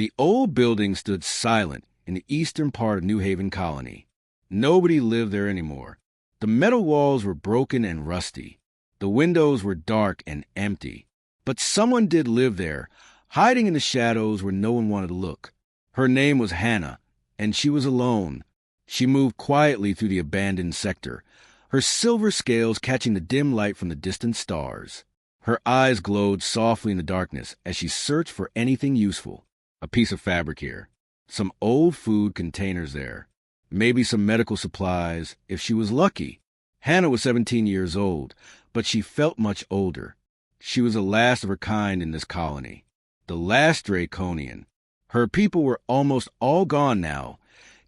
The old building stood silent in the eastern part of New Haven Colony. Nobody lived there anymore. The metal walls were broken and rusty. The windows were dark and empty. But someone did live there, hiding in the shadows where no one wanted to look. Her name was Hannah, and she was alone. She moved quietly through the abandoned sector, her silver scales catching the dim light from the distant stars. Her eyes glowed softly in the darkness as she searched for anything useful. A piece of fabric here, some old food containers there, maybe some medical supplies if she was lucky. Hannah was 17 years old, but she felt much older. She was the last of her kind in this colony, the last Draconian. Her people were almost all gone now,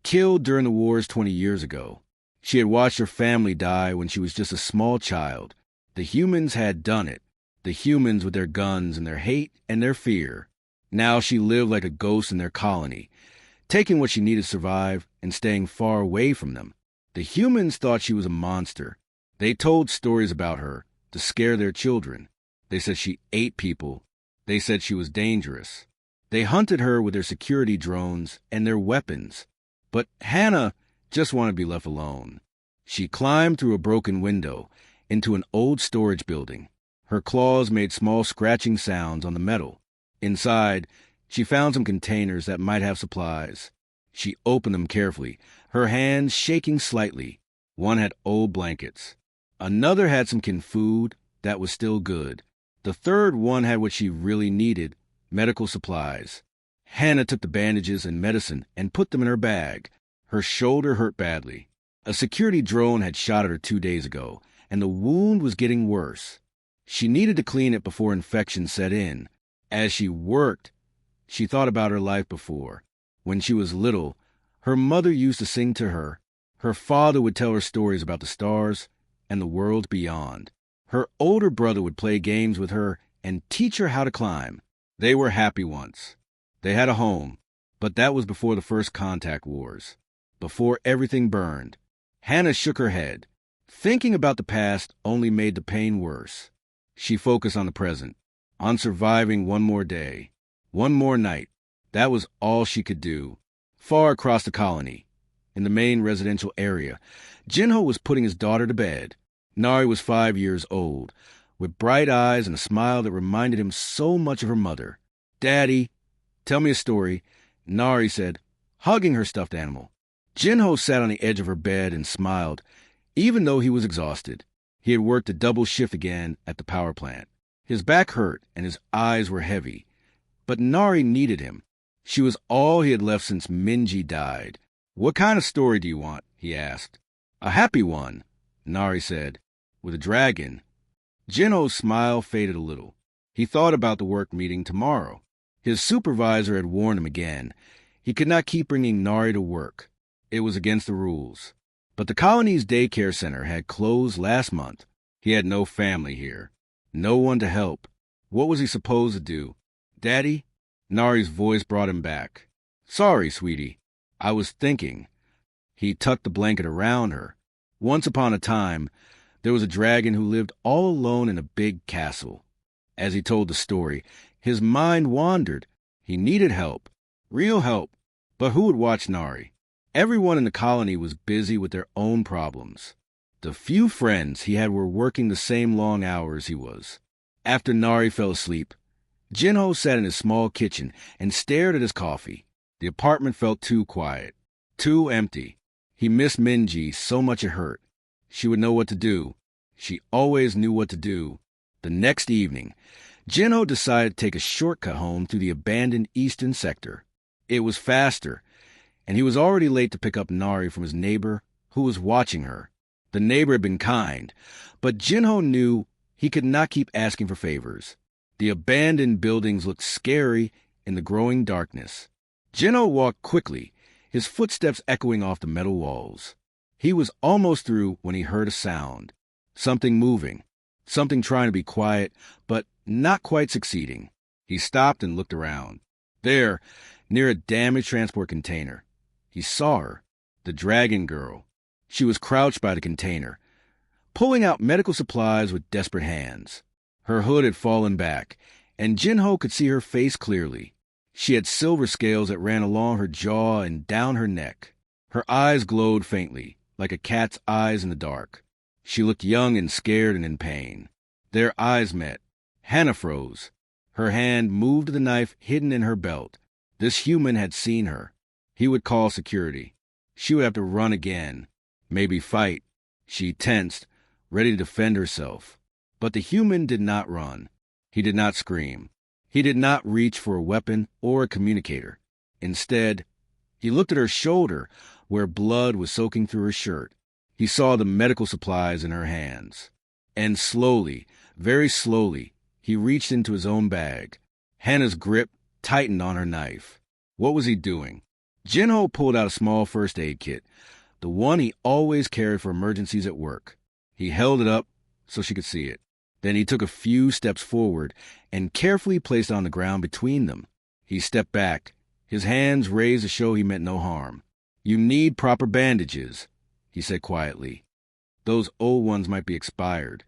killed during the wars 20 years ago. She had watched her family die when she was just a small child. The humans had done it, the humans with their guns and their hate and their fear. Now she lived like a ghost in their colony, taking what she needed to survive and staying far away from them. The humans thought she was a monster. They told stories about her to scare their children. They said she ate people. They said she was dangerous. They hunted her with their security drones and their weapons. But Hannah just wanted to be left alone. She climbed through a broken window into an old storage building. Her claws made small scratching sounds on the metal. Inside, she found some containers that might have supplies. She opened them carefully, her hands shaking slightly. One had old blankets. Another had some canned food that was still good. The third one had what she really needed, medical supplies. Hannah took the bandages and medicine and put them in her bag. Her shoulder hurt badly. A security drone had shot at her 2 days ago, and the wound was getting worse. She needed to clean it before infection set in. As she worked, she thought about her life before. When she was little, her mother used to sing to her. Her father would tell her stories about the stars and the world beyond. Her older brother would play games with her and teach her how to climb. They were happy once. They had a home, but that was before the first contact wars, before everything burned. Hannah shook her head. Thinking about the past only made the pain worse. She focused on the present, on surviving one more day, one more night. That was all she could do. Far across the colony, in the main residential area, Jinho was putting his daughter to bed. Nari was 5 years old, with bright eyes and a smile that reminded him so much of her mother. "Daddy, tell me a story," Nari said, hugging her stuffed animal. Jinho sat on the edge of her bed and smiled, even though he was exhausted. He had worked a double shift again at the power plant. His back hurt and his eyes were heavy. But Nari needed him. She was all he had left since Minji died. "What kind of story do you want?" he asked. "A happy one," Nari said, "with a dragon." Jinho's smile faded a little. He thought about the work meeting tomorrow. His supervisor had warned him again. He could not keep bringing Nari to work. It was against the rules. But the colony's daycare center had closed last month. He had no family here, no one to help. What was he supposed to do? "Daddy?" Nari's voice brought him back. "Sorry, sweetie. I was thinking." He tucked the blanket around her. Once upon a time, there was a dragon who lived all alone in a big castle. As he told the story, his mind wandered. He needed help, real help. But who would watch Nari? Everyone in the colony was busy with their own problems. The few friends he had were working the same long hours he was. After Nari fell asleep, Jinho sat in his small kitchen and stared at his coffee. The apartment felt too quiet, too empty. He missed Minji so much it hurt. She would know what to do. She always knew what to do. The next evening, Jinho decided to take a shortcut home through the abandoned eastern sector. It was faster, and he was already late to pick up Nari from his neighbor, who was watching her. The neighbor had been kind, but Jinho knew he could not keep asking for favors. The abandoned buildings looked scary in the growing darkness. Jinho walked quickly, his footsteps echoing off the metal walls. He was almost through when he heard a sound. Something moving, something trying to be quiet, but not quite succeeding. He stopped and looked around. There, near a damaged transport container, he saw her, the dragon girl. She was crouched by the container, pulling out medical supplies with desperate hands. Her hood had fallen back, and Jinho could see her face clearly. She had silver scales that ran along her jaw and down her neck. Her eyes glowed faintly, like a cat's eyes in the dark. She looked young and scared and in pain. Their eyes met. Hannah froze. Her hand moved to the knife hidden in her belt. This human had seen her. He would call security. She would have to run again, maybe fight. She tensed, ready to defend herself. But the human did not run. He did not scream. He did not reach for a weapon or a communicator. Instead, he looked at her shoulder, where blood was soaking through her shirt. He saw the medical supplies in her hands. And slowly, very slowly, he reached into his own bag. Hannah's grip tightened on her knife. What was he doing? Jinho pulled out a small first aid kit, the one he always carried for emergencies at work. He held it up so she could see it. Then he took a few steps forward and carefully placed it on the ground between them. He stepped back, his hands raised to show he meant no harm. "You need proper bandages," he said quietly. "Those old ones might be expired."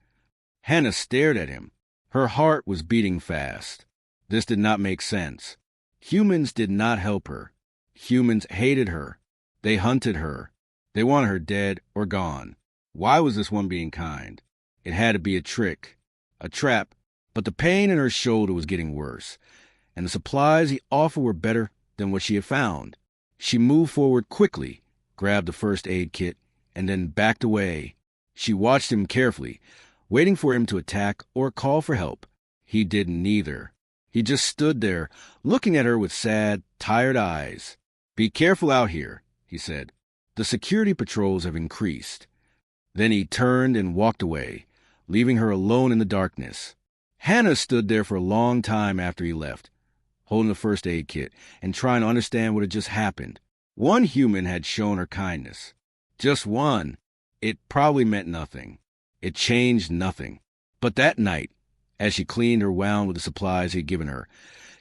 Hannah stared at him. Her heart was beating fast. This did not make sense. Humans did not help her. Humans hated her. They hunted her. They wanted her dead or gone. Why was this one being kind? It had to be a trick, a trap. But the pain in her shoulder was getting worse, and the supplies he offered were better than what she had found. She moved forward quickly, grabbed the first aid kit, and then backed away. She watched him carefully, waiting for him to attack or call for help. He did neither. He just stood there, looking at her with sad, tired eyes. "Be careful out here," he said. "The security patrols have increased." Then he turned and walked away, leaving her alone in the darkness. Hannah stood there for a long time after he left, holding the first aid kit and trying to understand what had just happened. One human had shown her kindness. Just one. It probably meant nothing. It changed nothing. But that night, as she cleaned her wound with the supplies he had given her,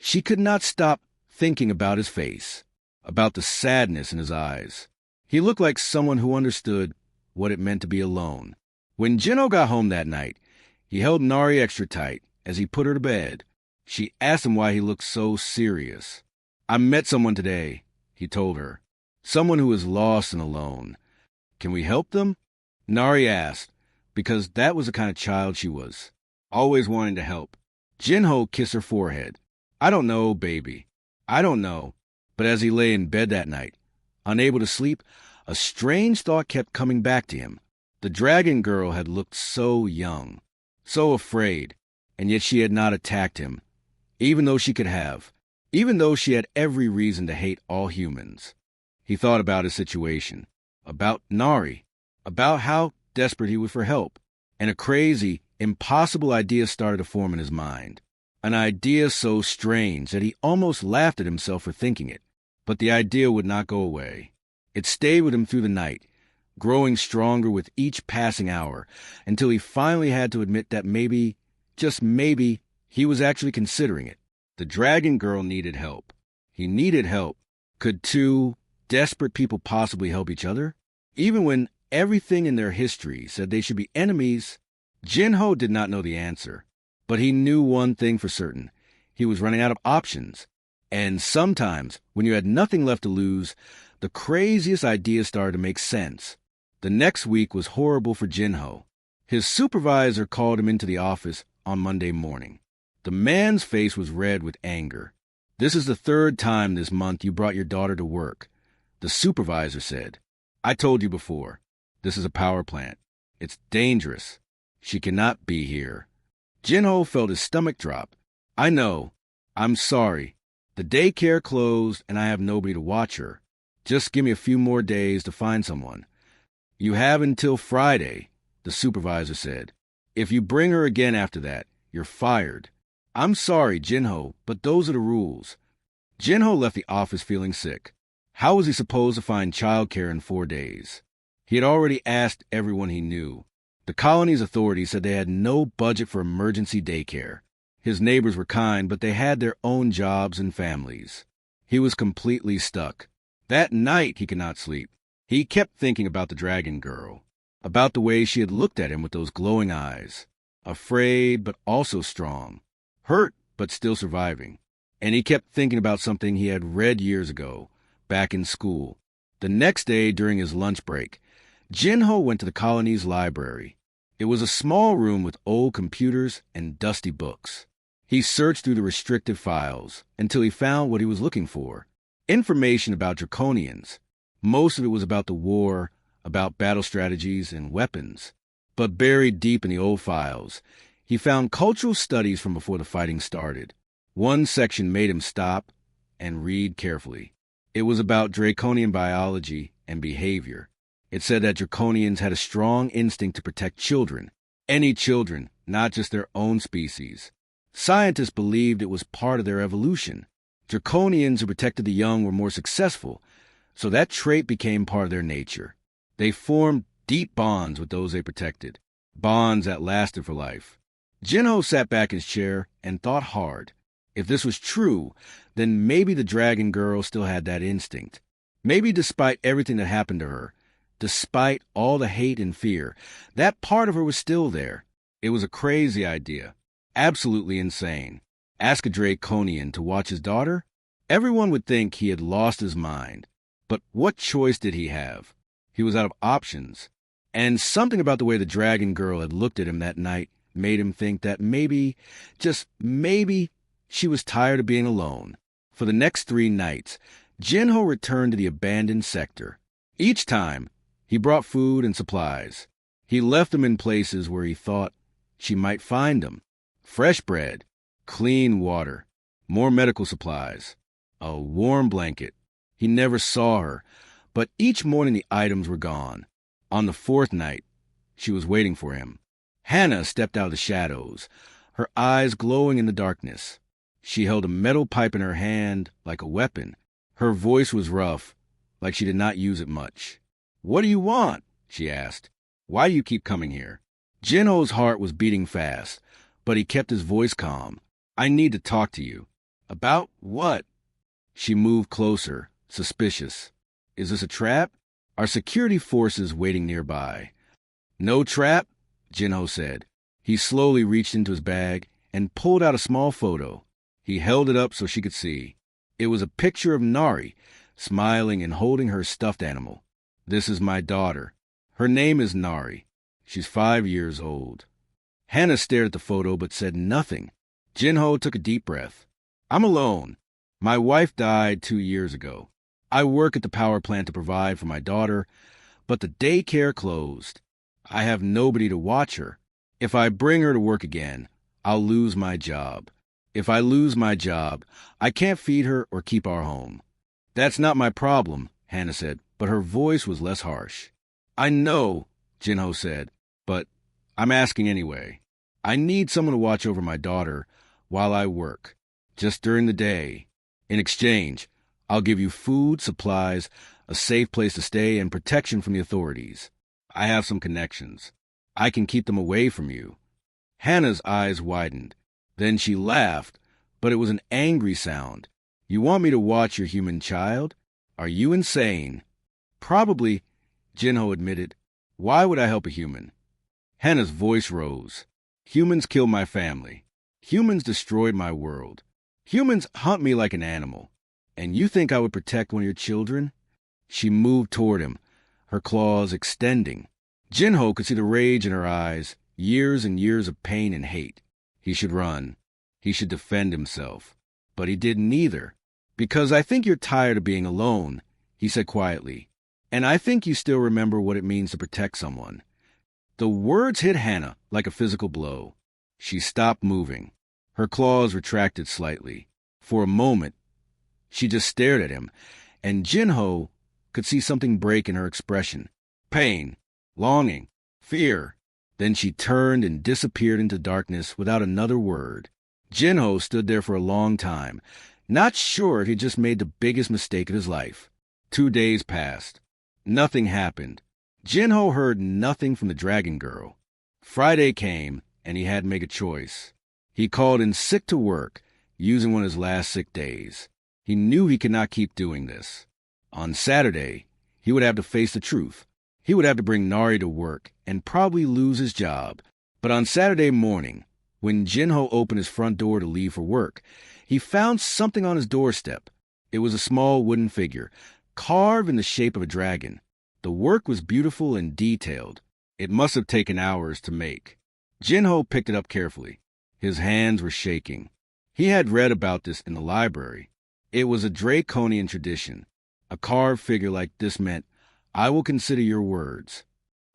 she could not stop thinking about his face, about the sadness in his eyes. He looked like someone who understood what it meant to be alone. When Jinho got home that night, he held Nari extra tight as he put her to bed. She asked him why he looked so serious. "I met someone today," he told her. "Someone who is lost and alone. Can we help them?" Nari asked, because that was the kind of child she was, always wanting to help. Jinho kissed her forehead. "I don't know, baby. I don't know." But as he lay in bed that night, unable to sleep, a strange thought kept coming back to him. The dragon girl had looked so young, so afraid, and yet she had not attacked him, even though she could have, even though she had every reason to hate all humans. He thought about his situation, about Nari, about how desperate he was for help, and a crazy, impossible idea started to form in his mind. An idea so strange that he almost laughed at himself for thinking it. But the idea would not go away. It stayed with him through the night, growing stronger with each passing hour, until he finally had to admit that maybe, just maybe, he was actually considering it. The dragon girl needed help. He needed help. Could two desperate people possibly help each other? Even when everything in their history said they should be enemies, Jinho did not know the answer. But he knew one thing for certain. He was running out of options. And sometimes, when you had nothing left to lose, the craziest ideas started to make sense. The next week was horrible for Jinho. His supervisor called him into the office on Monday morning. The man's face was red with anger. "This is the third time this month you brought your daughter to work," the supervisor said. "I told you before. This is a power plant. It's dangerous. She cannot be here." Jinho felt his stomach drop. "I know. I'm sorry. The daycare closed and I have nobody to watch her. Just give me a few more days to find someone." "You have until Friday," the supervisor said. "If you bring her again after that, you're fired." "I'm sorry, Jinho, but those are the rules." Jinho left the office feeling sick. How was he supposed to find childcare in 4 days? He had already asked everyone he knew. The colony's authorities said they had no budget for emergency daycare. His neighbors were kind, but they had their own jobs and families. He was completely stuck. That night he could not sleep. He kept thinking about the dragon girl, about the way she had looked at him with those glowing eyes, afraid but also strong, hurt but still surviving. and he kept thinking about something he had read years ago, back in school. The next day, during his lunch break, Jinho went to the colony's library. It was a small room with old computers and dusty books. He searched through the restricted files until he found what he was looking for. Information about Draconians. Most of it was about the war, about battle strategies and weapons. But buried deep in the old files, he found cultural studies from before the fighting started. One section made him stop and read carefully. It was about Draconian biology and behavior. It said that Draconians had a strong instinct to protect children. Any children, not just their own species. Scientists believed it was part of their evolution. Draconians who protected the young were more successful, so that trait became part of their nature. They formed deep bonds with those they protected, bonds that lasted for life. Jinho sat back in his chair and thought hard. If this was true, then maybe the dragon girl still had that instinct. Maybe despite everything that happened to her, despite all the hate and fear, that part of her was still there. It was a crazy idea. Absolutely insane. Ask a Draconian to watch his daughter? Everyone would think he had lost his mind. But what choice did he have? He was out of options. And something about the way the dragon girl had looked at him that night made him think that maybe, just maybe, she was tired of being alone. For the next 3 nights, Jinho returned to the abandoned sector. Each time, he brought food and supplies. He left them in places where he thought she might find them. Fresh bread, clean water, more medical supplies, a warm blanket. He never saw her, but each morning the items were gone. On the 4th night, she was waiting for him. Hannah stepped out of the shadows, her eyes glowing in the darkness. She held a metal pipe in her hand like a weapon. Her voice was rough, like she did not use it much. "What do you want?" she asked. "Why do you keep coming here?" Jinho's heart was beating fast, but he kept his voice calm. "I need to talk to you." "About what?" She moved closer, suspicious. "Is this a trap? Are security forces waiting nearby?" "No trap," Jinho said. He slowly reached into his bag and pulled out a small photo. He held it up so she could see. It was a picture of Nari, smiling and holding her stuffed animal. "This is my daughter. Her name is Nari. She's 5 years old." Hannah stared at the photo but said nothing. Jinho took a deep breath. "I'm alone. My wife died 2 years ago. I work at the power plant to provide for my daughter, but the daycare closed. I have nobody to watch her. If I bring her to work again, I'll lose my job. If I lose my job, I can't feed her or keep our home." "That's not my problem," Hannah said, but her voice was less harsh. "I know," Jinho said, "but I'm asking anyway. I need someone to watch over my daughter while I work, just during the day. In exchange, I'll give you food, supplies, a safe place to stay, and protection from the authorities. I have some connections. I can keep them away from you." Hannah's eyes widened. Then she laughed, but it was an angry sound. "You want me to watch your human child? Are you insane?" "Probably," Jinho admitted. "Why would I help a human?" Hannah's voice rose. "Humans killed my family. Humans destroyed my world. Humans hunt me like an animal. And you think I would protect one of your children?" She moved toward him, her claws extending. Jinho could see the rage in her eyes, years and years of pain and hate. He should run. He should defend himself. But he didn't either. "Because I think you're tired of being alone," he said quietly. "And I think you still remember what it means to protect someone." The words hit Hannah like a physical blow. She stopped moving. Her claws retracted slightly. For a moment, she just stared at him, and Jinho could see something break in her expression. Pain, longing, fear. Then she turned and disappeared into darkness without another word. Jinho stood there for a long time, not sure if he'd just made the biggest mistake of his life. 2 days passed. Nothing happened. Jinho heard nothing from the dragon girl. Friday came, and he had to make a choice. He called in sick to work, using one of his last sick days. He knew he could not keep doing this. On Saturday, he would have to face the truth. He would have to bring Nari to work and probably lose his job. But on Saturday morning, when Jinho opened his front door to leave for work, He found something on his doorstep. It was a small wooden figure, carved in the shape of a dragon. The work was beautiful and detailed. It must have taken hours to make. Jinho picked it up carefully. His hands were shaking. He had read about this in the library. It was a draconian tradition. A carved figure like this meant, "I will consider your words."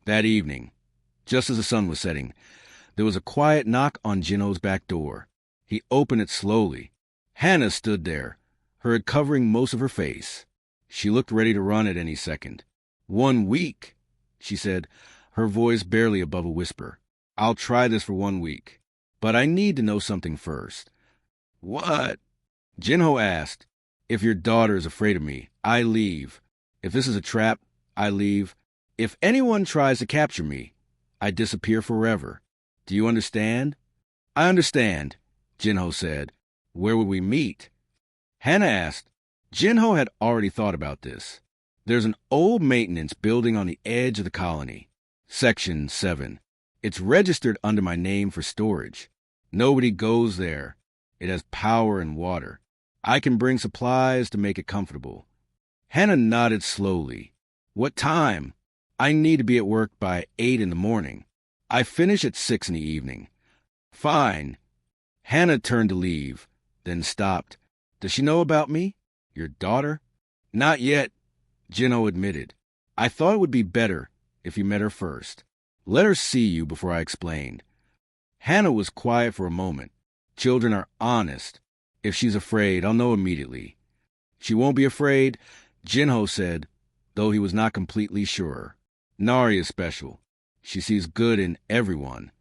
That evening, just as the sun was setting, there was a quiet knock on Jinho's back door. He opened it slowly. Hannah stood there, her hood covering most of her face. She looked ready to run at any second. "1 week," she said, her voice barely above a whisper. "I'll try this for 1 week. But I need to know something first." "What?" Jinho asked. "If your daughter is afraid of me, I leave. If this is a trap, I leave. If anyone tries to capture me, I disappear forever. Do you understand?" "I understand," Jinho said. "Where would we meet?" Hannah asked. Jinho had already thought about this. "There's an old maintenance building on the edge of the colony. Section 7. It's registered under my name for storage. Nobody goes there. It has power and water. I can bring supplies to make it comfortable." Hannah nodded slowly. "What time?" "I need to be at work by 8 in the morning. I finish at 6 in the evening." "Fine." Hannah turned to leave, then stopped. "Does she know about me? Your daughter?" "Not yet," Jinho admitted. "I thought it would be better if you met her first. Let her see you before I explained." Hannah was quiet for a moment. Children are honest. "If she's afraid, I'll know immediately." "She won't be afraid," Jinho said, though he was not completely sure. "Nari is special. She sees good in everyone."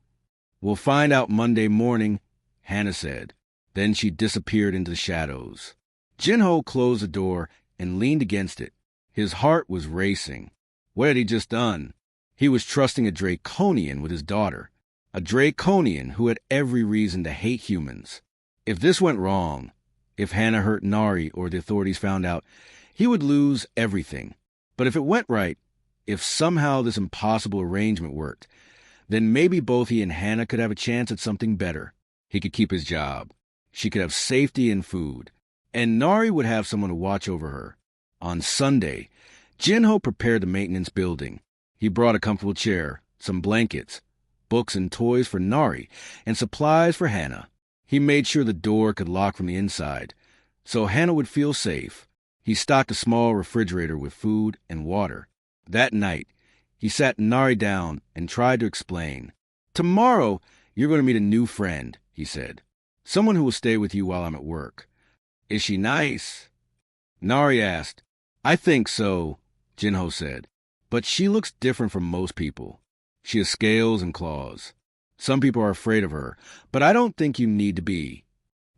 "We'll find out Monday morning," Hannah said. Then she disappeared into the shadows. Jinho closed the door and leaned against it. His heart was racing. What had he just done? He was trusting a draconian with his daughter. A draconian who had every reason to hate humans. If this went wrong, if Hannah hurt Nari or the authorities found out, he would lose everything. But if it went right, if somehow this impossible arrangement worked, then maybe both he and Hannah could have a chance at something better. He could keep his job. She could have safety and food. And Nari would have someone to watch over her. On Sunday, Jinho prepared the maintenance building. He brought a comfortable chair, some blankets, books and toys for Nari, and supplies for Hannah. He made sure the door could lock from the inside, so Hannah would feel safe. He stocked a small refrigerator with food and water. That night, he sat Nari down and tried to explain. "Tomorrow, you're going to meet a new friend," he said. "Someone who will stay with you while I'm at work." "Is she nice?" Nari asked. "I think so," Jinho said. "But she looks different from most people. She has scales and claws. Some people are afraid of her, but I don't think you need to be."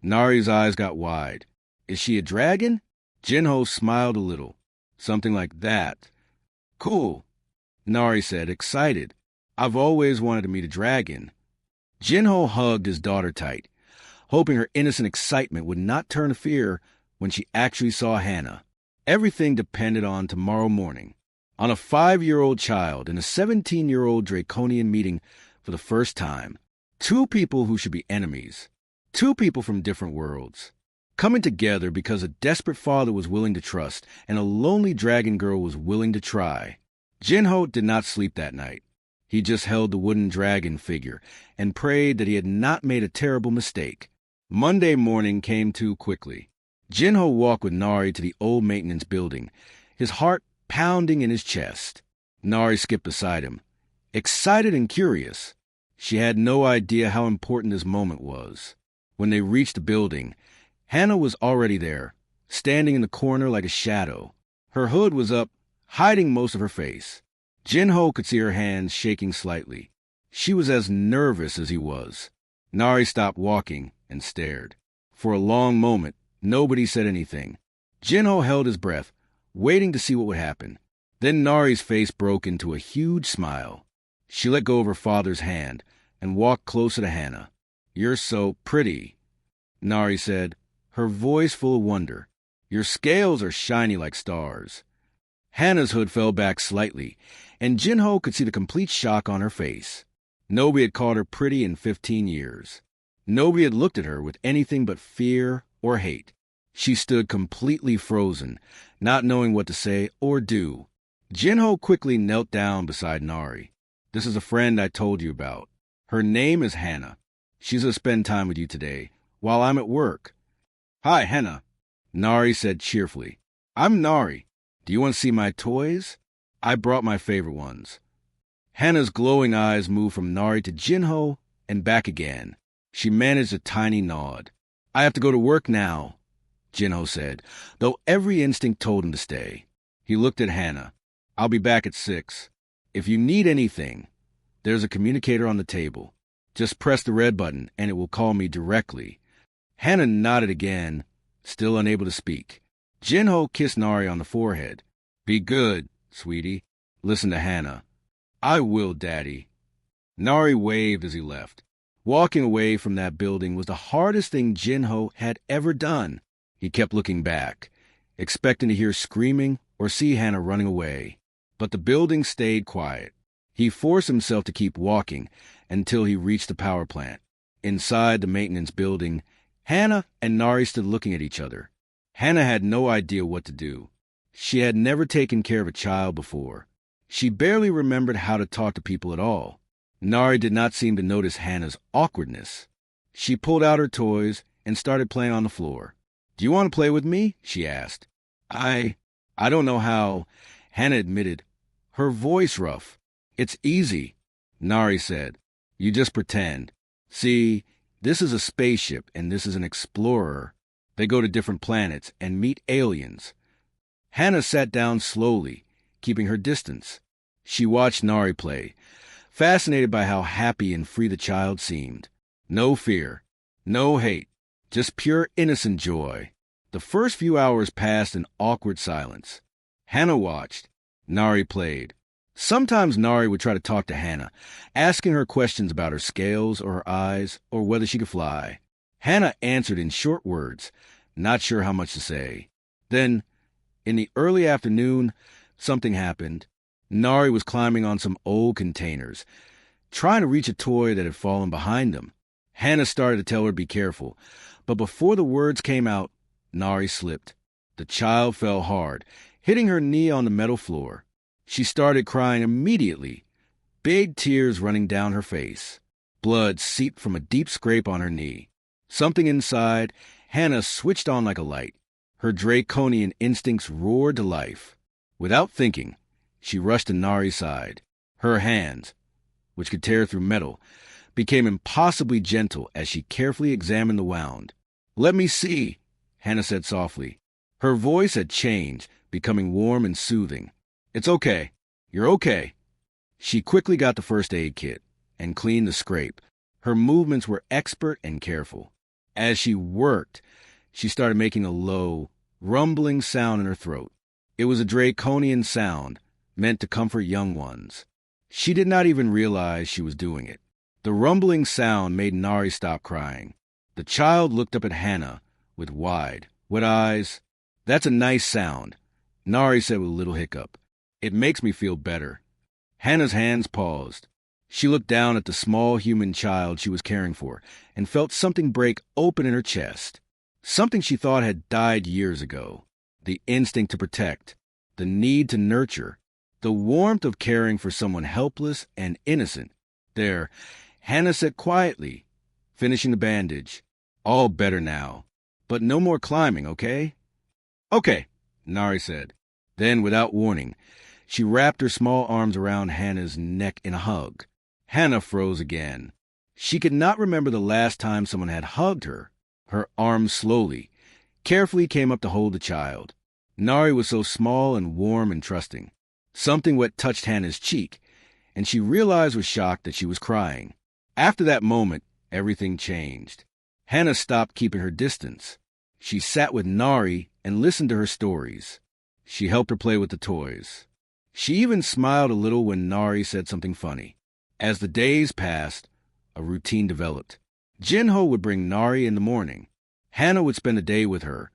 Nari's eyes got wide. "Is she a dragon?" Jinho smiled a little. "Something like that." "Cool," Nari said, excited. "I've always wanted to meet a dragon." Jinho hugged his daughter tight, hoping her innocent excitement would not turn to fear when she actually saw Hannah. Everything depended on tomorrow morning. On a 5-year-old child and a 17-year-old draconian meeting for the first time. Two people who should be enemies. Two people from different worlds. Coming together because a desperate father was willing to trust and a lonely dragon girl was willing to try. Jinho did not sleep that night. He just held the wooden dragon figure and prayed that he had not made a terrible mistake. Monday morning came too quickly. Jinho walked with Nari to the old maintenance building, his heart pounding in his chest. Nari skipped beside him, excited and curious. She had no idea how important this moment was. When they reached the building, Hannah was already there, standing in the corner like a shadow. Her hood was up, hiding most of her face. Jinho could see her hands shaking slightly. She was as nervous as he was. Nari stopped walking and stared. For a long moment, nobody said anything. Jinho held his breath, waiting to see what would happen. Then Nari's face broke into a huge smile. She let go of her father's hand and walked closer to Hannah. "You're so pretty," Nari said, her voice full of wonder. "Your scales are shiny like stars." Hannah's hood fell back slightly, and Jinho could see the complete shock on her face. Nobody had called her pretty in 15 years. Nobody had looked at her with anything but fear or hate. She stood completely frozen, not knowing what to say or do. Jinho quickly knelt down beside Nari. "This is a friend I told you about. Her name is Hannah. She's going to spend time with you today, while I'm at work." "Hi, Hannah," Nari said cheerfully. "I'm Nari. Do you want to see my toys? I brought my favorite ones." Hannah's glowing eyes moved from Nari to Jinho and back again. She managed a tiny nod. "I have to go to work now," Jinho said, though every instinct told him to stay. He looked at Hannah. "I'll be back at 6. If you need anything, there's a communicator on the table. Just press the red button and it will call me directly." Hannah nodded again, still unable to speak. Jinho kissed Nari on the forehead. "Be good, sweetie. Listen to Hannah." "I will, Daddy." Nari waved as he left. Walking away from that building was the hardest thing Jinho had ever done. He kept looking back, expecting to hear screaming or see Hannah running away. But the building stayed quiet. He forced himself to keep walking until he reached the power plant. Inside the maintenance building, Hannah and Nari stood looking at each other. Hannah had no idea what to do. She had never taken care of a child before. She barely remembered how to talk to people at all. Nari did not seem to notice Hannah's awkwardness. She pulled out her toys and started playing on the floor. "Do you want to play with me?" she asked. I don't know how," Hannah admitted, her voice rough. "It's easy," Nari said. "You just pretend. See, this is a spaceship and this is an explorer. They go to different planets and meet aliens." Hannah sat down slowly, keeping her distance. She watched Nari play, fascinated by how happy and free the child seemed. No fear, no hate, just pure innocent joy. The first few hours passed in awkward silence. Hannah watched. Nari played. Sometimes Nari would try to talk to Hannah, asking her questions about her scales or her eyes or whether she could fly. Hannah answered in short words, not sure how much to say. Then, in the early afternoon, something happened. Nari was climbing on some old containers, trying to reach a toy that had fallen behind them. Hannah started to tell her to be careful, but before the words came out, Nari slipped. The child fell hard, hitting her knee on the metal floor. She started crying immediately, big tears running down her face. Blood seeped from a deep scrape on her knee. Something inside, Hannah switched on like a light. Her draconian instincts roared to life. Without thinking, she rushed to Nari's side. Her hands, which could tear through metal, became impossibly gentle as she carefully examined the wound. "Let me see," Hannah said softly. Her voice had changed, becoming warm and soothing. "It's okay. You're okay." She quickly got the first aid kit and cleaned the scrape. Her movements were expert and careful. As she worked, she started making a low, rumbling sound in her throat. It was a draconian sound, meant to comfort young ones. She did not even realize she was doing it. The rumbling sound made Nari stop crying. The child looked up at Hannah with wide, wet eyes. "That's a nice sound," Nari said with a little hiccup. "It makes me feel better." Hannah's hands paused. She looked down at the small human child she was caring for and felt something break open in her chest. Something she thought had died years ago. The instinct to protect, the need to nurture, the warmth of caring for someone helpless and innocent. There, Hannah said quietly, finishing the bandage. "All better now. But no more climbing, okay?" "Okay," Nari said. Then, without warning, she wrapped her small arms around Hannah's neck in a hug. Hannah froze again. She could not remember the last time someone had hugged her. Her arms slowly, carefully came up to hold the child. Nari was so small and warm and trusting. Something wet touched Hannah's cheek, and she realized with shock that she was crying. After that moment, everything changed. Hannah stopped keeping her distance. She sat with Nari and listened to her stories. She helped her play with the toys. She even smiled a little when Nari said something funny. As the days passed, a routine developed. Jinho would bring Nari in the morning. Hannah would spend a day with her,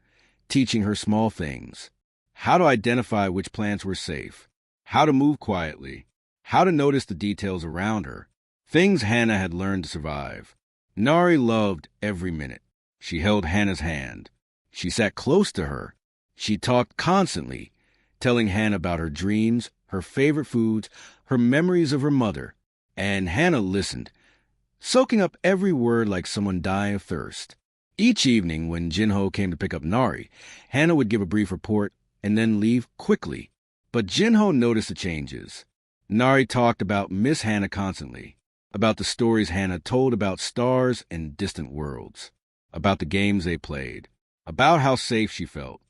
teaching her small things. How to identify which plants were safe, how to move quietly, how to notice the details around her, things Hannah had learned to survive. Nari loved every minute. She held Hannah's hand, She sat close to her. She talked constantly, telling Hannah about her dreams, her favorite foods, her memories of her mother. And Hannah listened, soaking up every word like someone dying of thirst. Each evening, when Jinho came to pick up Nari, Hannah would give a brief report and then leave quickly. But Jinho noticed the changes. Nari talked about Miss Hannah constantly, about the stories Hannah told about stars and distant worlds, about the games they played, about how safe she felt.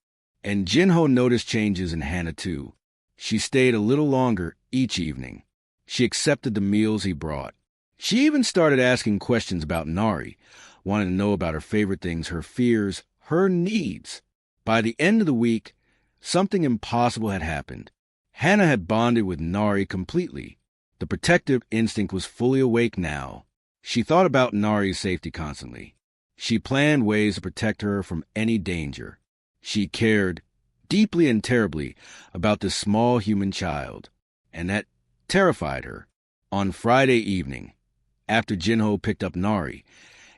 And Jinho noticed changes in Hannah too. She stayed a little longer each evening. She accepted the meals he brought. She even started asking questions about Nari, wanting to know about her favorite things, her fears, her needs. By the end of the week, something impossible had happened. Hannah had bonded with Nari completely. The protective instinct was fully awake now. She thought about Nari's safety constantly. She planned ways to protect her from any danger. She cared deeply and terribly about this small human child, and that terrified her. On Friday evening, after Jinho picked up Nari,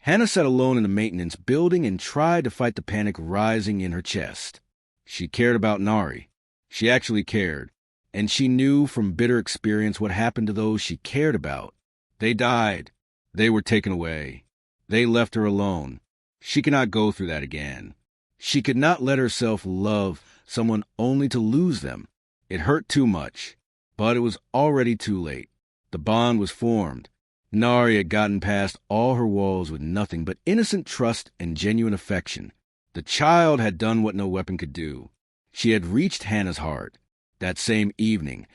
Hannah sat alone in the maintenance building and tried to fight the panic rising in her chest. She cared about Nari. She actually cared, and she knew from bitter experience what happened to those she cared about. They died. They were taken away. They left her alone. She could not go through that again. She could not let herself love someone only to lose them. It hurt too much, but it was already too late. The bond was formed. Nari had gotten past all her walls with nothing but innocent trust and genuine affection. The child had done what no weapon could do. She had reached Hannah's heart. That same evening,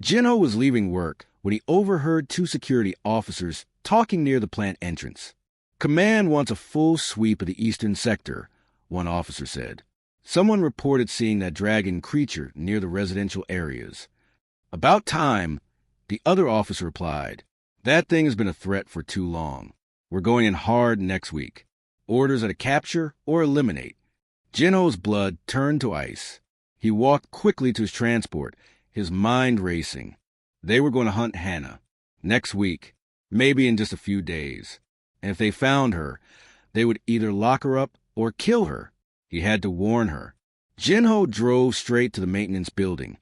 Jinho was leaving work when he overheard two security officers talking near the plant entrance. "Command wants a full sweep of the eastern sector," one officer said. Someone reported seeing that dragon creature near the residential areas. "About time," the other officer replied. "That thing has been a threat for too long. We're going in hard next week. Orders are to capture or eliminate." Jinho's blood turned to ice. He walked quickly to his transport, his mind racing. They were going to hunt Hannah. Next week, maybe in just a few days. And if they found her, they would either lock her up or kill her. He had to warn her. Jinho drove straight to the maintenance building,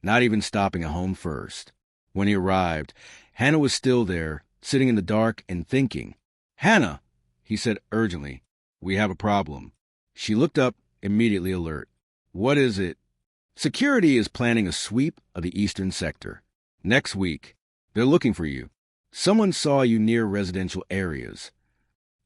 not even stopping at home first. When he arrived, Hannah was still there, sitting in the dark and thinking. "Hannah," he said urgently, "we have a problem." She looked up, immediately alert. "What is it?" "Security is planning a sweep of the eastern sector. Next week. They're looking for you. Someone saw you near residential areas."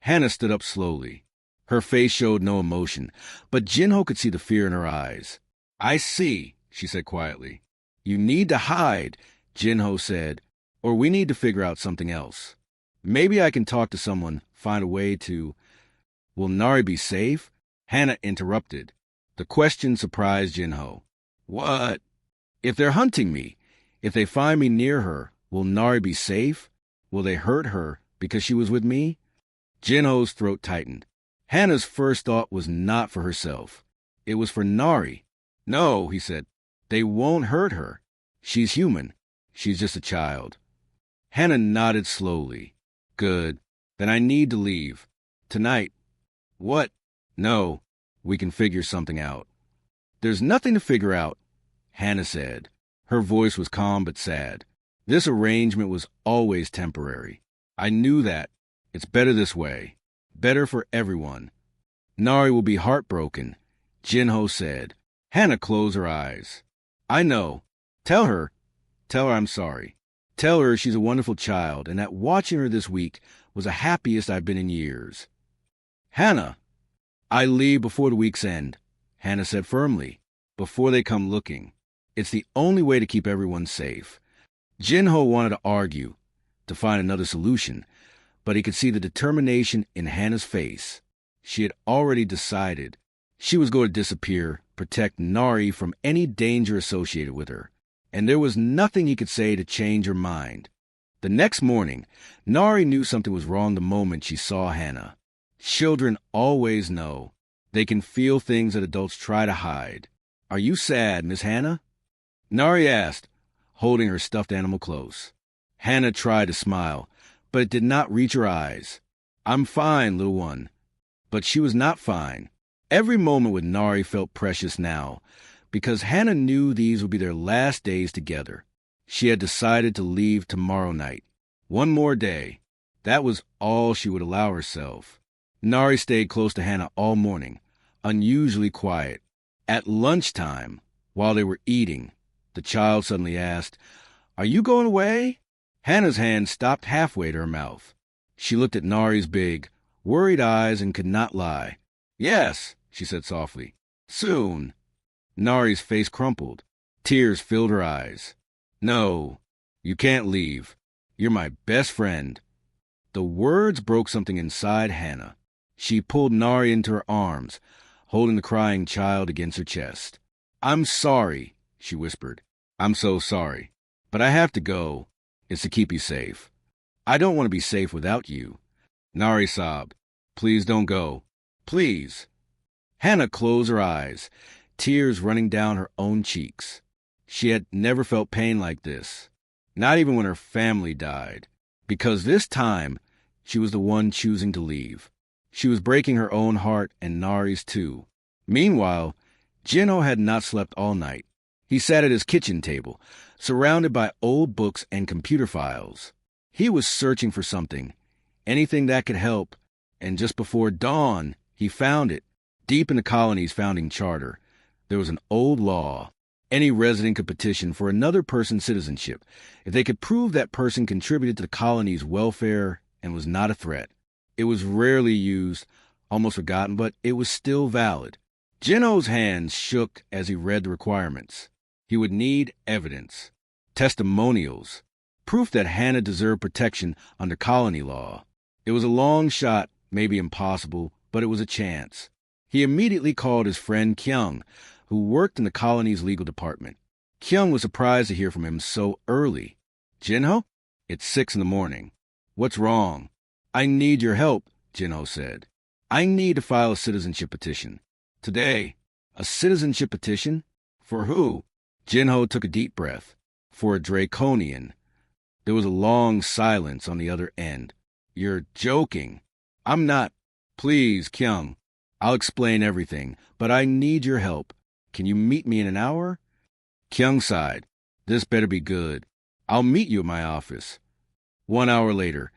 Hannah stood up slowly. Her face showed no emotion, but Jinho could see the fear in her eyes. "I see," she said quietly. "You need to hide," Jinho said, "or we need to figure out something else. Maybe I can talk to someone, find a way to—" "Will Nari be safe?" Hannah interrupted. The question surprised Jinho. "What?" "If they're hunting me, if they find me near her, will Nari be safe? Will they hurt her because she was with me?" Jinho's throat tightened. Hannah's first thought was not for herself. It was for Nari. "No," he said. "They won't hurt her. She's human. She's just a child." Hannah nodded slowly. "Good. Then I need to leave. Tonight." "What?" "No. We can figure something out." "There's nothing to figure out," Hannah said. Her voice was calm but sad. "This arrangement was always temporary. I knew that. It's better this way. Better for everyone." "Nari will be heartbroken," Jinho said. Hannah closed her eyes. "I know. Tell her I'm sorry. Tell her she's a wonderful child and that watching her this week was the happiest I've been in years." "Hannah!" "I leave before the week's end," Hannah said firmly. "Before they come looking. It's the only way to keep everyone safe." Jinho wanted to argue, to find another solution, but he could see the determination in Hannah's face. She had already decided. She was going to disappear, protect Nari from any danger associated with her, and there was nothing he could say to change her mind. The next morning, Nari knew something was wrong the moment she saw Hannah. Children always know. They can feel things that adults try to hide. "Are you sad, Miss Hannah?" Nari asked, holding her stuffed animal close. Hannah tried to smile, but it did not reach her eyes. "I'm fine, little one." But she was not fine. Every moment with Nari felt precious now, because Hannah knew these would be their last days together. She had decided to leave tomorrow night. One more day. That was all she would allow herself. Nari stayed close to Hannah all morning, unusually quiet. At lunchtime, while they were eating, the child suddenly asked, "Are you going away?" Hannah's hand stopped halfway to her mouth. She looked at Nari's big, worried eyes and could not lie. "Yes," she said softly. "Soon." Nari's face crumpled. Tears filled her eyes. "No, you can't leave. You're my best friend." The words broke something inside Hannah. She pulled Nari into her arms, holding the crying child against her chest. "I'm sorry," she whispered. "I'm so sorry. But I have to go. It's to keep you safe. I don't want to be safe without you." Nari sobbed. "Please don't go. Please." Hannah closed her eyes, tears running down her own cheeks. She had never felt pain like this, not even when her family died, because this time she was the one choosing to leave. She was breaking her own heart and Nari's too. Meanwhile, Jinho had not slept all night. He sat at his kitchen table, surrounded by old books and computer files. He was searching for something, anything that could help, and just before dawn, he found it. Deep in the colony's founding charter, there was an old law. Any resident could petition for another person's citizenship if they could prove that person contributed to the colony's welfare and was not a threat. It was rarely used, almost forgotten, but it was still valid. Jinho's hands shook as he read the requirements. He would need evidence, testimonials, proof that Hannah deserved protection under colony law. It was a long shot, maybe impossible, but it was a chance. He immediately called his friend Kyung, who worked in the colony's legal department. Kyung was surprised to hear from him so early. "Jinho? It's 6 a.m. What's wrong?" "I need your help," Jinho said. "I need to file a citizenship petition. Today." "A citizenship petition? For who?" Jinho took a deep breath. "For a Draconian." There was a long silence on the other end. "You're joking." "I'm not." "Please, Kyung. I'll explain everything, but I need your help. Can you meet me in an hour?" Kyung sighed. "This better be good. I'll meet you at my office." 1 hour later,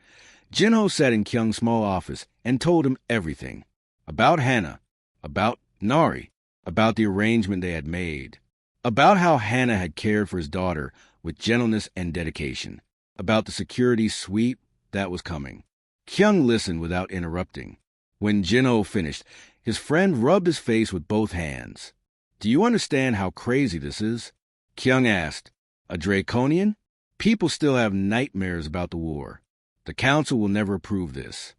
Jinho sat in Kyung's small office and told him everything. About Hannah, about Nari, about the arrangement they had made, about how Hannah had cared for his daughter with gentleness and dedication, about the security sweep that was coming. Kyung listened without interrupting. When Jinho finished, his friend rubbed his face with both hands. "Do you understand how crazy this is?" Kyung asked. "A Draconian? People still have nightmares about the war. The council will never approve this."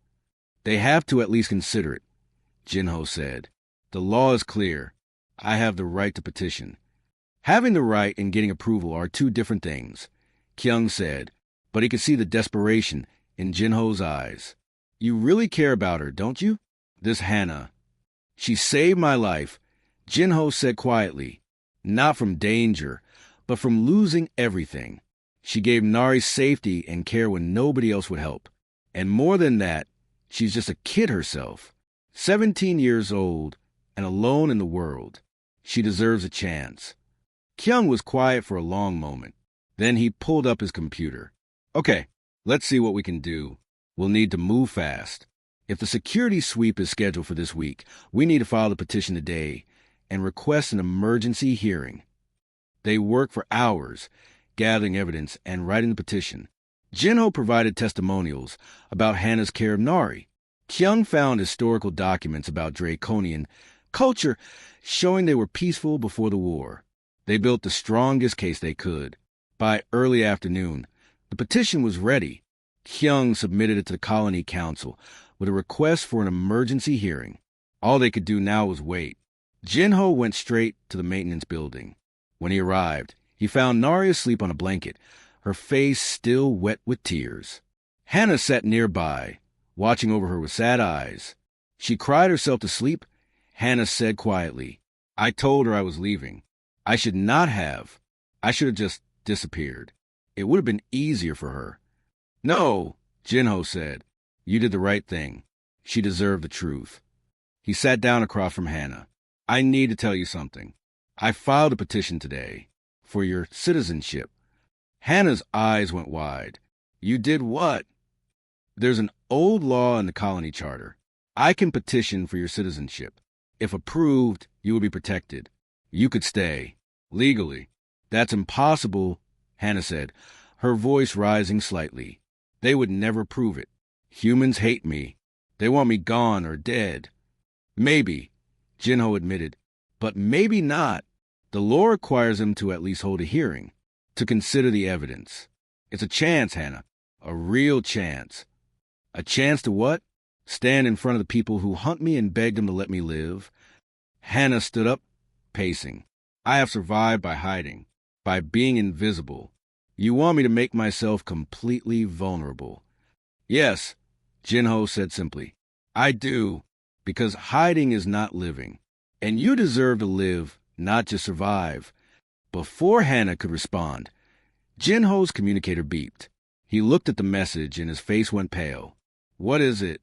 "They have to at least consider it," Jinho said. "The law is clear. I have the right to petition." Having the right and getting approval are two different things, Kyung said, but he could see the desperation in Jinho's eyes. "You really care about her, don't you? This Hannah." "She saved my life," Jinho said quietly. "Not from danger, but from losing everything. She gave Nari safety and care when nobody else would help. And more than that, she's just a kid herself. 17 years old and alone in the world. She deserves a chance." Kyung was quiet for a long moment. Then he pulled up his computer. "Okay, let's see what we can do. We'll need to move fast. If the security sweep is scheduled for this week, we need to file the petition today and request an emergency hearing." They worked for hours, gathering evidence and writing the petition. Jinho provided testimonials about Hannah's care of Nari. Kyung found historical documents about Draconian culture showing they were peaceful before the war. They built the strongest case they could. By early afternoon, the petition was ready. Kyung submitted it to the Colony Council with a request for an emergency hearing. All they could do now was wait. Jinho went straight to the maintenance building. When he arrived, he found Nari asleep on a blanket, her face still wet with tears. Hannah sat nearby, watching over her with sad eyes. She cried herself to sleep. Hannah said quietly, "I told her I was leaving. I should not have. I should have just disappeared. It would have been easier for her." "No," Jinho said. "You did the right thing. She deserved the truth." He sat down across from Hannah. I need to tell you something. I filed a petition today for your citizenship. Hannah's eyes went wide. You did what? There's an old law in the colony charter. I can petition for your citizenship. If approved, you will be protected. You could stay. Legally. That's impossible, Hannah said, her voice rising slightly. They would never prove it. Humans hate me. They want me gone or dead. Maybe, Jinho admitted, but maybe not. The law requires them to at least hold a hearing, to consider the evidence. It's a chance, Hannah. A real chance. A chance to what? Stand in front of the people who hunt me and beg them to let me live. Hannah stood up, pacing. I have survived by hiding, by being invisible. You want me to make myself completely vulnerable. Yes, Jinho said simply. I do, because hiding is not living. And you deserve to live, not just survive. Before Hannah could respond, Jinho's communicator beeped. He looked at the message and his face went pale. What is it?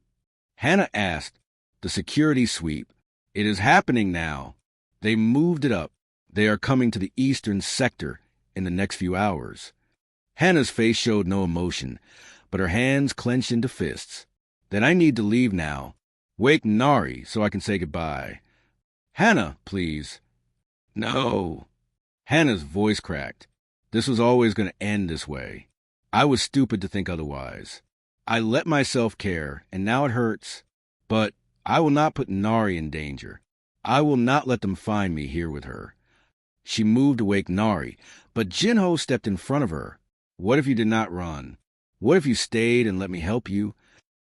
Hannah asked. The security sweep. It is happening now. They moved it up. They are coming to the eastern sector in the next few hours. Hannah's face showed no emotion, but her hands clenched into fists. Then I need to leave now. Wake Nari so I can say goodbye. Hannah, please. No. Hannah's voice cracked. This was always going to end this way. I was stupid to think otherwise. I let myself care, and now it hurts. But I will not put Nari in danger. I will not let them find me here with her. She moved to wake Nari, but Jinho stepped in front of her. What if you did not run? What if you stayed and let me help you?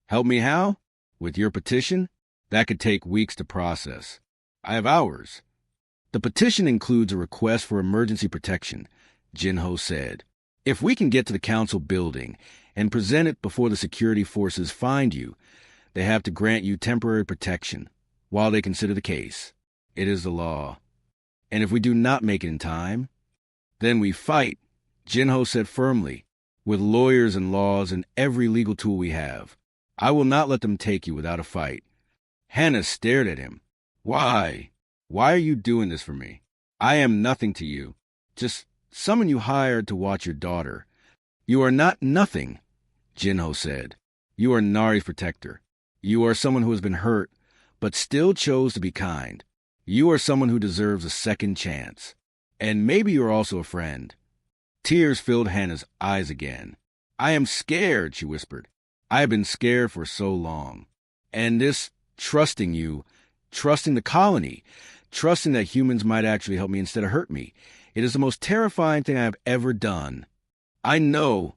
Help me how? With your petition? That could take weeks to process. I have hours. The petition includes a request for emergency protection, Jinho said. If we can get to the council building and present it before the security forces find you, they have to grant you temporary protection while they consider the case. It is the law. And if we do not make it in time, then we fight, Jinho said firmly, with lawyers and laws and every legal tool we have. I will not let them take you without a fight. Hannah stared at him. Why? Why are you doing this for me? I am nothing to you. Just someone you hired to watch your daughter. You are not nothing, Jinho said. You are Nari's protector. You are someone who has been hurt, but still chose to be kind. You are someone who deserves a second chance. And maybe you are also a friend. Tears filled Hannah's eyes again. I am scared, she whispered. I have been scared for so long. And this trusting you, trusting the colony, trusting that humans might actually help me instead of hurt me, it is the most terrifying thing I have ever done. I know,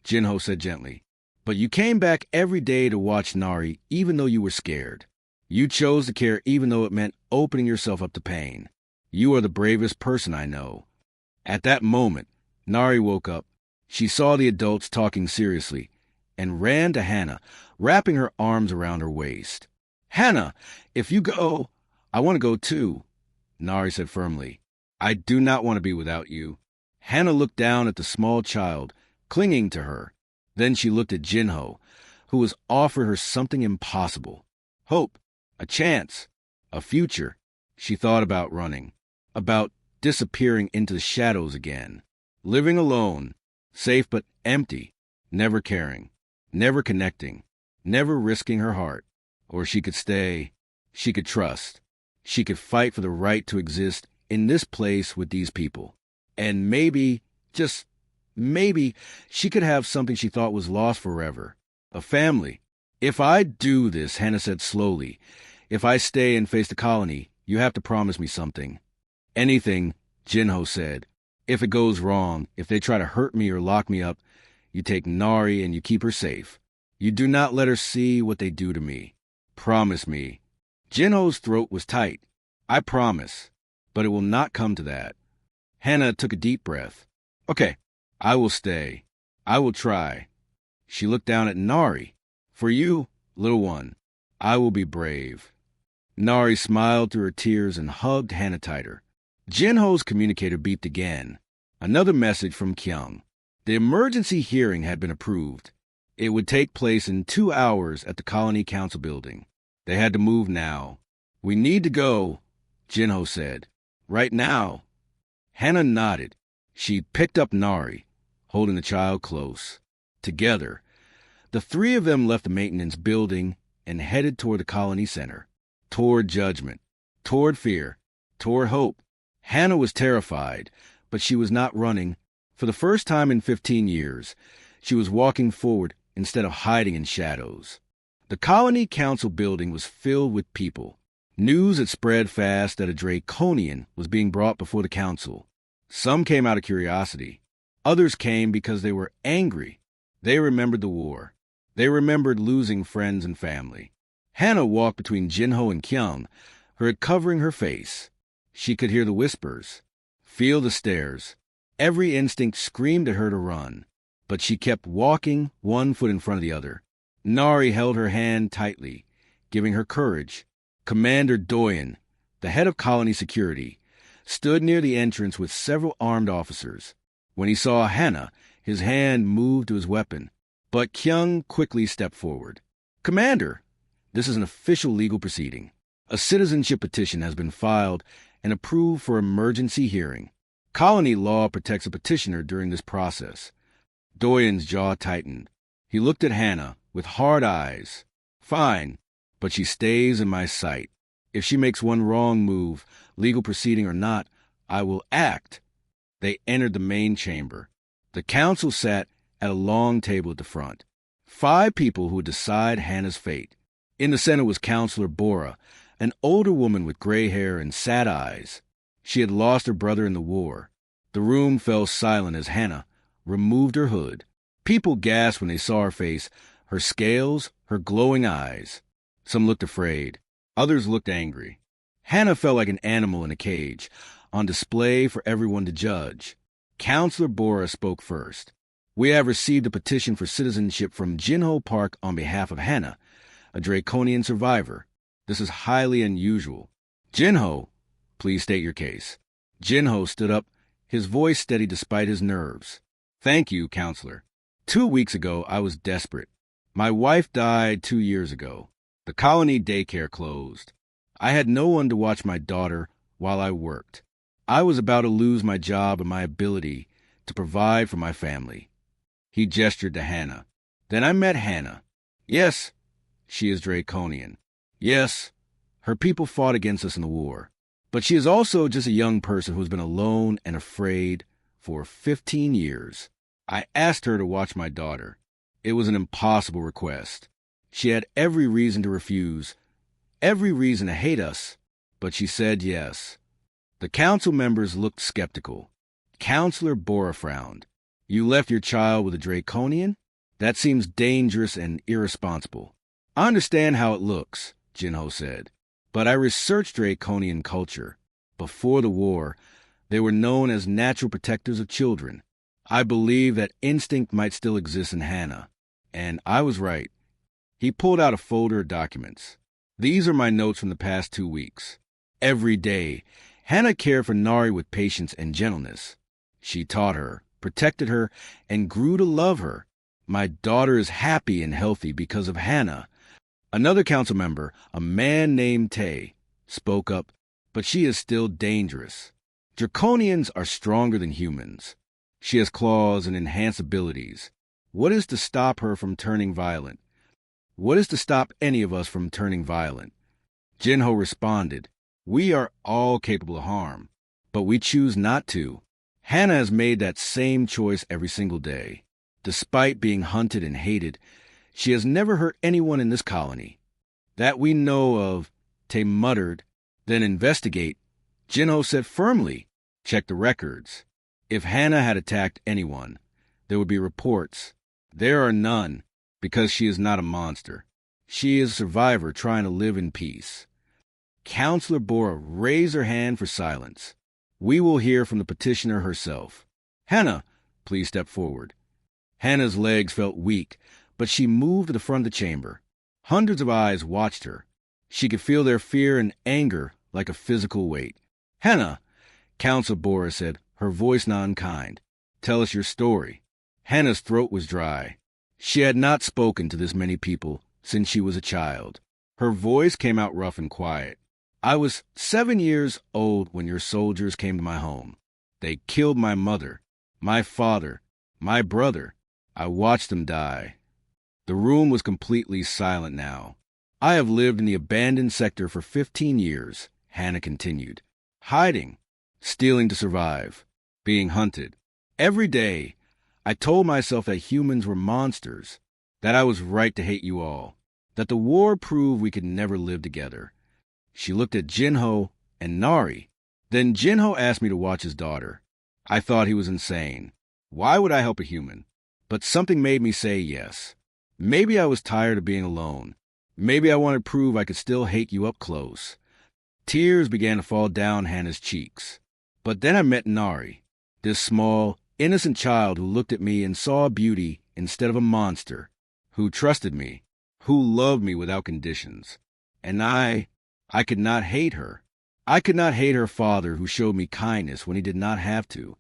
Jinho said gently, but you came back every day to watch Nari even though you were scared. You chose to care even though it meant opening yourself up to pain. You are the bravest person I know. At that moment, Nari woke up. She saw the adults talking seriously and ran to Hannah, wrapping her arms around her waist. Hannah, if you go, I want to go too, Nari said firmly. I do not want to be without you. Hannah looked down at the small child, clinging to her. Then she looked at Jinho, who was offered her something impossible. Hope, a chance, a future. She thought about running, about disappearing into the shadows again, living alone, safe but empty, never caring, never connecting, never risking her heart. Or she could stay, she could trust, she could fight for the right to exist in this place with these people. And maybe, just maybe, she could have something she thought was lost forever, a family. If I do this, Hannah said slowly, if I stay and face the colony, you have to promise me something. Anything, Jinho said. If it goes wrong, if they try to hurt me or lock me up, you take Nari and you keep her safe. You do not let her see what they do to me. Promise me. Jinho's throat was tight. I promise. But it will not come to that. Hannah took a deep breath. Okay, I will stay. I will try. She looked down at Nari. For you, little one, I will be brave. Nari smiled through her tears and hugged Hannah tighter. Jinho's communicator beeped again. Another message from Kyung. The emergency hearing had been approved. It would take place in 2 hours at the Colony Council building. They had to move now. "We need to go," Jinho said. "Right now." Hannah nodded. She picked up Nari, holding the child close. Together, the three of them left the maintenance building and headed toward the colony center, toward judgment, toward fear, toward hope. Hannah was terrified, but she was not running. For the first time in 15 years, she was walking forward instead of hiding in shadows. The colony council building was filled with people. News had spread fast that a Draconian was being brought before the council. Some came out of curiosity. Others came because they were angry. They remembered the war. They remembered losing friends and family. Hannah walked between Jinho and Kyung, her head covering her face. She could hear the whispers, feel the stares. Every instinct screamed at her to run, but she kept walking, one foot in front of the other. Nari held her hand tightly, giving her courage. Commander Doyen, the head of colony security, stood near the entrance with several armed officers. When he saw Hannah, his hand moved to his weapon, but Kyung quickly stepped forward. "Commander, this is an official legal proceeding. A citizenship petition has been filed and approved for emergency hearing. Colony law protects a petitioner during this process." Doyen's jaw tightened. He looked at Hannah with hard eyes. "Fine, but she stays in my sight. If she makes one wrong move, legal proceeding or not, I will act." They entered the main chamber. The council sat at a long table at the front. 5 people who would decide Hannah's fate. In the center was Counselor Bora, an older woman with gray hair and sad eyes. She had lost her brother in the war. The room fell silent as Hannah removed her hood. People gasped when they saw her face, her scales, her glowing eyes. Some looked afraid. Others looked angry. Hannah felt like an animal in a cage, on display for everyone to judge. Counselor Bora spoke first. "We have received a petition for citizenship from Jinho Park on behalf of Hannah, a Draconian survivor. This is highly unusual. Jinho, please state your case." Jinho stood up, his voice steady despite his nerves. "Thank you, Counselor. 2 weeks ago, I was desperate. My wife died 2 years ago. The colony daycare closed. I had no one to watch my daughter while I worked. I was about to lose my job and my ability to provide for my family." He gestured to Hannah. "Then I met Hannah. Yes, she is Draconian. Yes, her people fought against us in the war. But she is also just a young person who's been alone and afraid for 15 years. I asked her to watch my daughter. It was an impossible request. She had every reason to refuse, every reason to hate us, but she said yes." The council members looked skeptical. Counselor Bora frowned. "You left your child with a Draconian? That seems dangerous and irresponsible." "I understand how it looks," Jinho said, "but I researched Draconian culture. Before the war, they were known as natural protectors of children. I believe that instinct might still exist in Hannah, and I was right." He pulled out a folder of documents. "These are my notes from the past 2 weeks. Every day, Hannah cared for Nari with patience and gentleness. She taught her, protected her, and grew to love her. My daughter is happy and healthy because of Hannah." Another council member, a man named Tay, spoke up, "But she is still dangerous. Draconians are stronger than humans. She has claws and enhanced abilities. What is to stop her from turning violent? What is to stop any of us from turning violent?" Jinho responded, "We are all capable of harm, but we choose not to. Hannah has made that same choice every single day. Despite being hunted and hated, she has never hurt anyone in this colony. That we know of," Tay muttered. "Then investigate," Jinho said firmly. "Check the records. If Hannah had attacked anyone, there would be reports. There are none, because she is not a monster. She is a survivor trying to live in peace." Counselor Bora raised her hand for silence. "We will hear from the petitioner herself. Hannah, please step forward." Hannah's legs felt weak, but she moved to the front of the chamber. Hundreds of eyes watched her. She could feel their fear and anger like a physical weight. "Hannah," Counselor Bora said, her voice non-kind, "tell us your story." Hannah's throat was dry. She had not spoken to this many people since she was a child. Her voice came out rough and quiet. I was 7 years old when your soldiers came to my home. They killed my mother, my father, my brother. I watched them die. The room was completely silent now. I have lived in the abandoned sector for 15 years, Hannah continued. Hiding, stealing to survive, being hunted. Every day, I told myself that humans were monsters, that I was right to hate you all, that the war proved we could never live together. She looked at Jinho and Nari. Then Jinho asked me to watch his daughter. I thought he was insane. Why would I help a human? But something made me say yes. Maybe I was tired of being alone. Maybe I wanted to prove I could still hate you up close. Tears began to fall down Hannah's cheeks. But then I met Nari, this small, innocent child who looked at me and saw beauty instead of a monster, who trusted me, who loved me without conditions. And I could not hate her. I could not hate her father who showed me kindness when he did not have to.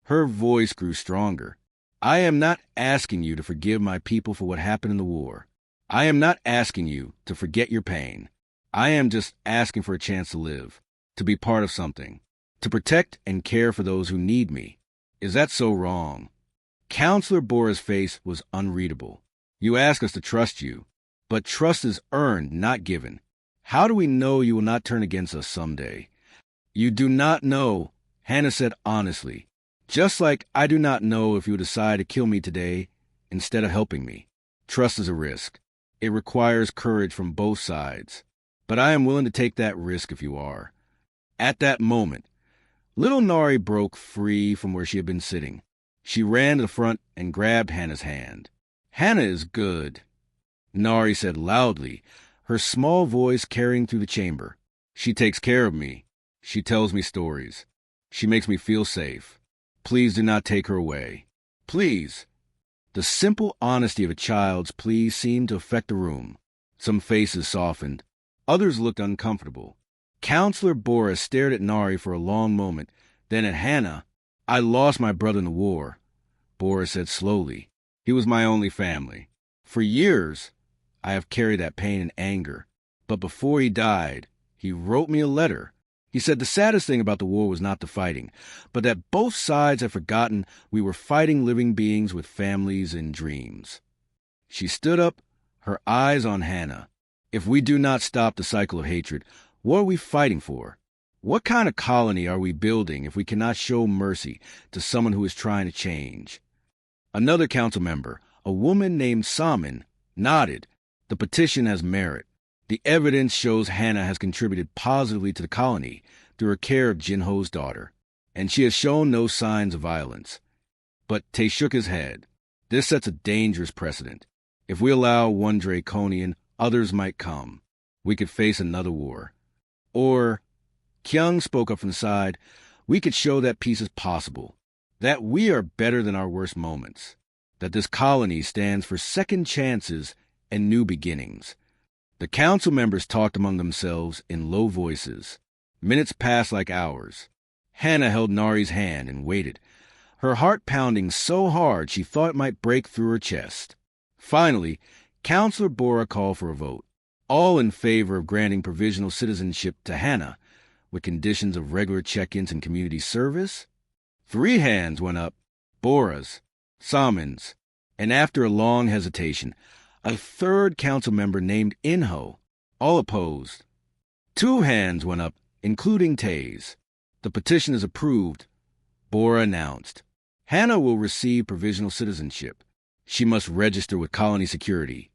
Her voice grew stronger. I am not asking you to forgive my people for what happened in the war. I am not asking you to forget your pain. I am just asking for a chance to live, to be part of something, to protect and care for those who need me. Is that so wrong? Counselor Bora's face was unreadable. You ask us to trust you, but trust is earned, not given. How do we know you will not turn against us someday? You do not know, Hannah said honestly. Just like I do not know if you will decide to kill me today instead of helping me. Trust is a risk. It requires courage from both sides. But I am willing to take that risk if you are. At that moment, little Nari broke free from where she had been sitting. She ran to the front and grabbed Hannah's hand. Hannah is good, Nari said loudly, her small voice carrying through the chamber. She takes care of me. She tells me stories. She makes me feel safe. Please do not take her away. Please. The simple honesty of a child's plea seemed to affect the room. Some faces softened. Others looked uncomfortable. Counselor Bora stared at Nari for a long moment, then at Hannah. I lost my brother in the war, Bora said slowly. He was my only family. For years, I have carried that pain and anger. But before he died, he wrote me a letter. He said the saddest thing about the war was not the fighting, but that both sides had forgotten we were fighting living beings with families and dreams. She stood up, her eyes on Hannah. If we do not stop the cycle of hatred, what are we fighting for? What kind of colony are we building if we cannot show mercy to someone who is trying to change? Another council member, a woman named Salmon, nodded. The petition has merit. The evidence shows Hannah has contributed positively to the colony through her care of Jinho's daughter, and she has shown no signs of violence. But Tay shook his head. This sets a dangerous precedent. If we allow one draconian, others might come. We could face another war. Or, Kyung spoke up from the side, we could show that peace is possible, that we are better than our worst moments, that this colony stands for second chances and new beginnings. The council members talked among themselves in low voices. Minutes passed like hours. Hannah held Nari's hand and waited, her heart pounding so hard she thought it might break through her chest. Finally, Counselor Bora called for a vote, all in favor of granting provisional citizenship to Hannah, with conditions of regular check-ins and community service. 3 hands went up, Bora's, Salmon's, and after a long hesitation, a third council member named Inho, all opposed. 2 hands went up, including Tay's. The petition is approved, Bora announced. Hannah will receive provisional citizenship. She must register with Colony Security,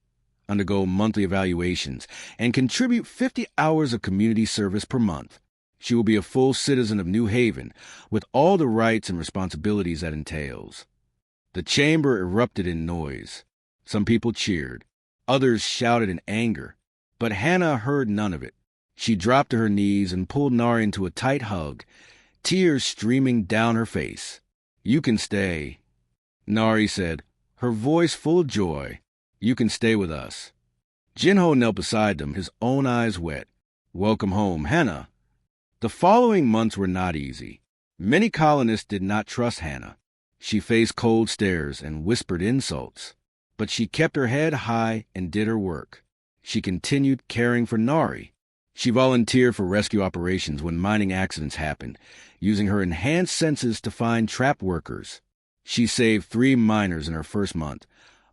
undergo monthly evaluations, and contribute 50 hours of community service per month. She will be a full citizen of New Haven, with all the rights and responsibilities that entails. The chamber erupted in noise. Some people cheered. Others shouted in anger. But Hannah heard none of it. She dropped to her knees and pulled Nari into a tight hug, tears streaming down her face. You can stay, Nari said, her voice full of joy. You can stay with us. Jinho knelt beside them, his own eyes wet. Welcome home, Hannah. The following months were not easy. Many colonists did not trust Hannah. She faced cold stares and whispered insults. But she kept her head high and did her work. She continued caring for Nari. She volunteered for rescue operations when mining accidents happened, using her enhanced senses to find trapped workers. She saved 3 miners in her first month,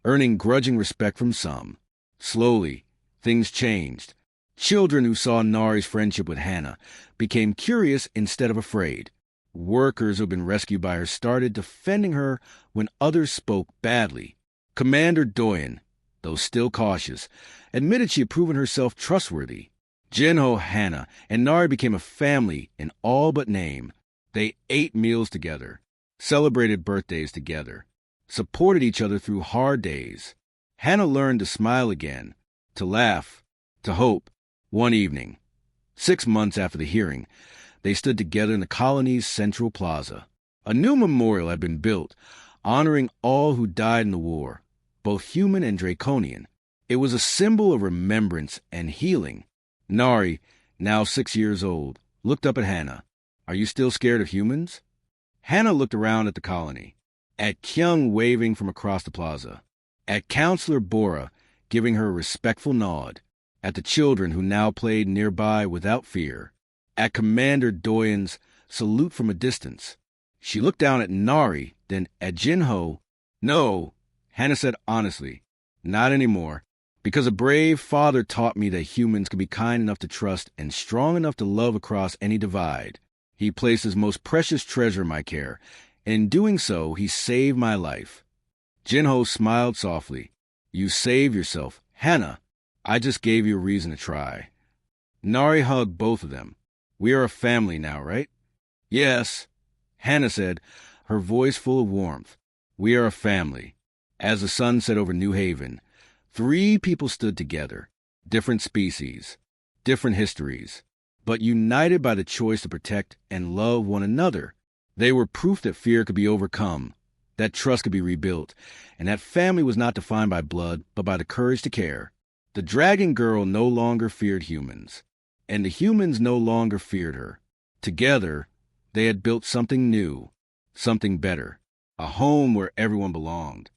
earning grudging respect from some. Slowly, things changed. Children who saw Nari's friendship with Hannah became curious instead of afraid. Workers who had been rescued by her started defending her when others spoke badly. Commander Doyen, though still cautious, admitted she had proven herself trustworthy. Jinho, Hannah, and Nari became a family in all but name. They ate meals together, celebrated birthdays together, supported each other through hard days. Hannah learned to smile again, to laugh, to hope. One evening, 6 months after the hearing, they stood together in the colony's central plaza. A new memorial had been built, honoring all who died in the war, both human and draconian. It was a symbol of remembrance and healing. Nari, now 6 years old, looked up at Hannah. "Are you still scared of humans?" Hannah looked around at the colony, at Kyung waving from across the plaza, at Counselor Bora giving her a respectful nod, at the children who now played nearby without fear, at Commander Doyen's salute from a distance. She looked down at Nari, then at Jinho. "No," Hannah said honestly, "not anymore. Because a brave father taught me that humans can be kind enough to trust and strong enough to love across any divide. He placed his most precious treasure in my care, and in doing so, he saved my life." Jinho smiled softly. "You saved yourself. Hannah, I just gave you a reason to try." Nari hugged both of them. "We are a family now, right?" "Yes," Hannah said, her voice full of warmth. "We are a family." As the sun set over New Haven, 3 people stood together, different species, different histories, but united by the choice to protect and love one another. They were proof that fear could be overcome, that trust could be rebuilt, and that family was not defined by blood, but by the courage to care. The dragon girl no longer feared humans, and the humans no longer feared her. Together, they had built something new, something better, a home where everyone belonged.